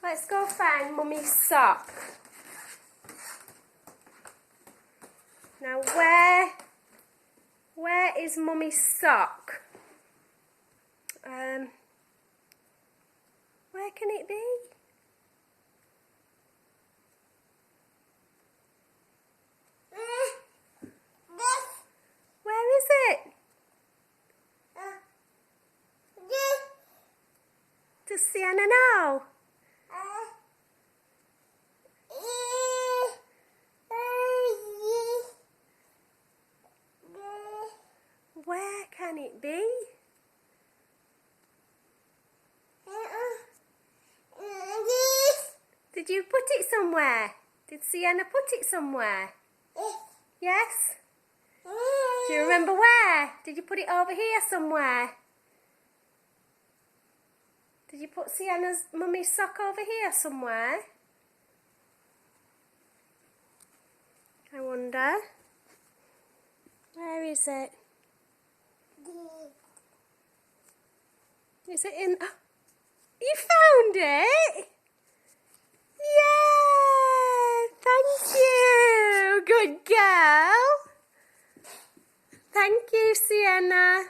Let's go find Mummy's sock. Now where is Mummy's sock? Where can it be? Where is it? Does Sienna know? Where can it be? Did you put it somewhere? Did Sienna put it somewhere? Yes? Do you remember where? Did you put it over here somewhere? Did you put Sienna's mummy's sock over here somewhere? I wonder. Where is it? Is it in... Oh, you found it? Yeah! Thank you! Good girl! Thank you, Sienna.